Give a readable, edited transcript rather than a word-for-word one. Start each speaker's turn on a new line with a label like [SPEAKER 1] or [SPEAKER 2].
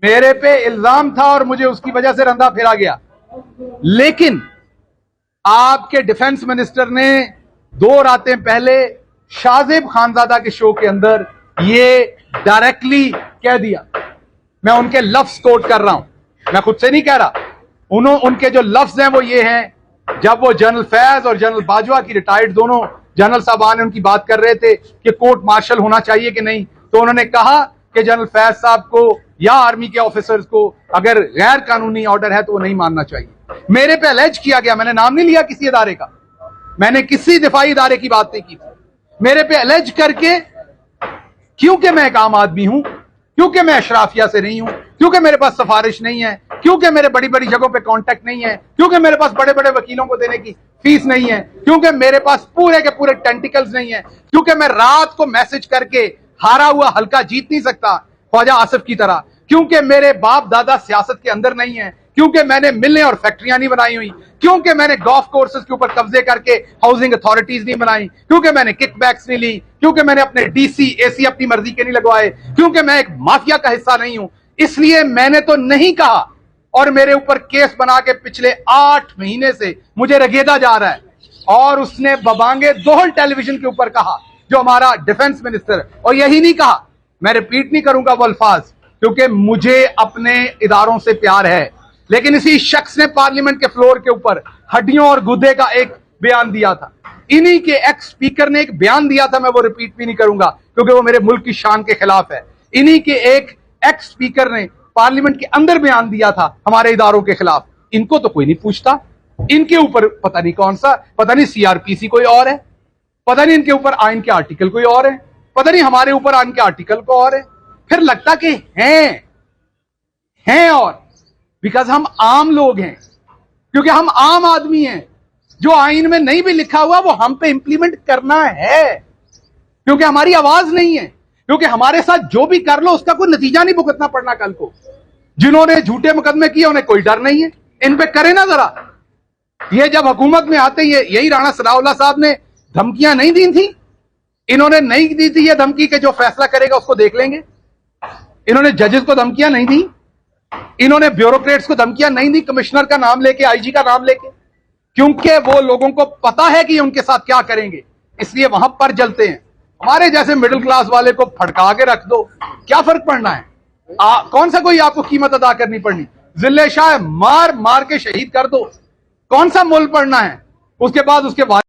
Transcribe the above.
[SPEAKER 1] मेरे पे इल्जाम था और मुझे उसकी वजह से रंधा फेरा गया। लेकिन आपके डिफेंस मिनिस्टर ने 2 रातें पहले शाहजेब खानजादा के शो के अंदर ये डायरेक्टली कह दिया। मैं उनके लफ्ज कोट कर रहा हूं, मैं खुद से नहीं कह रहा। उनके जो लफ्ज हैं वो ये हैं, जब वो जनरल फैज और जनरल बाजवा की रिटायर्ड दोनों जनरल साहबान उनकी बात कर रहे थे कि कोर्ट मार्शल होना चाहिए कि नहीं, तो उन्होंने कहा कि जनरल फैज साहब को या आर्मी के ऑफिसर्स को अगर गैर कानूनी ऑर्डर है तो वो नहीं मानना चाहिए। मेरे पे अलेज किया गया, मैंने नाम नहीं लिया किसी इदारे का, मैंने किसी दिफाई इदारे की बात नहीं की थी। मेरे पे अलेज करके, क्योंकि मैं एक आम आदमी हूं, क्योंकि मैं अशराफिया से नहीं हूं, क्योंकि मेरे पास सिफारिश नहीं है, क्योंकि मेरे बड़ी बड़ी जगहों पे कांटेक्ट नहीं है, क्योंकि मेरे पास बड़े बड़े वकीलों को देने की फीस नहीं है, क्योंकि मेरे पास पूरे के पूरे टेंटिकल्स नहीं है, क्योंकि मैं रात को मैसेज करके हारा हुआ हल्का जीत नहीं सकता ख्वाजा आसिफ की तरह, क्योंकि मेरे बाप दादा सियासत के अंदर नहीं है, क्योंकि मैंने मिलें और फैक्ट्रियां नहीं बनाई हुई, क्योंकि मैंने गोल्फ कोर्सेज के ऊपर कब्जे करके हाउसिंग अथॉरिटीज नहीं बनाई, क्योंकि मैंने किकबैक्स नहीं ली, क्योंकि मैंने अपने डीसी एसी अपनी मर्जी के नहीं लगवाए, क्योंकि मैं एक माफिया का हिस्सा नहीं हूं। इसलिए मैंने तो नहीं कहा, और मेरे ऊपर केस बना के पिछले 8 महीने से मुझे रगेदा जा रहा है। और उसने बबांगे दोहल टेलीविजन के ऊपर कहा, जो हमारा डिफेंस मिनिस्टर, और यही नहीं कहा, मैं रिपीट नहीं करूंगा वो अल्फाज, क्योंकि मुझे अपने इदारों से प्यार है। लेकिन इसी शख्स ने पार्लियामेंट के फ्लोर के ऊपर हड्डियों और गुद्दे का एक बयान दिया था। इन्हीं के एक्स स्पीकर ने एक बयान दिया था, मैं वो रिपीट भी नहीं करूंगा क्योंकि वो मेरे मुल्क की शान के खिलाफ है। इन्हीं के एक एक्स स्पीकर ने पार्लियामेंट के अंदर बयान दिया था हमारे इदारों के खिलाफ। इनको तो कोई नहीं पूछता, इनके ऊपर पता नहीं कौन सा, पता नहीं सीआरपीसी कोई और है, पता नहीं इनके ऊपर आइन के आर्टिकल कोई और है, पता नहीं हमारे ऊपर आइन के आर्टिकल को और है। फिर लगता कि हैं और बिकॉज हम आम लोग हैं, क्योंकि हम आम आदमी हैं, जो आइन में नहीं भी लिखा हुआ वो हम पे इंप्लीमेंट करना है, क्योंकि हमारी आवाज नहीं है, क्योंकि हमारे साथ जो भी कर लो उसका कोई नतीजा नहीं भुगतना पड़ना कल को। जिन्होंने झूठे मुकदमे किए उन्हें कोई डर नहीं है, इन पे करे ना जरा। ये जब हुकूमत में आते ही यही राणा सलाउल्लाह साहब ने धमकियां नहीं दी थी, इन्होंने नहीं दी थी ये धमकी कि जो फैसला करेगा उसको देख लेंगे। इन्होंने जजेस को धमकियां नहीं दी, इन्होंने ब्यूरोक्रेट्स को धमकियां नहीं दी कमिश्नर का नाम लेके, आईजी का नाम लेके, क्योंकि वो लोगों को पता है कि उनके साथ क्या करेंगे, इसलिए वहां पर जलते हैं। हमारे जैसे मिडिल क्लास वाले को फटका के रख दो, क्या फर्क पड़ना है? कौन सा कोई आपको कीमत अदा करनी पड़नी? जिले शाह मार मार के शहीद कर दो, कौन सा मोल पड़ना है? उसके बाद उसके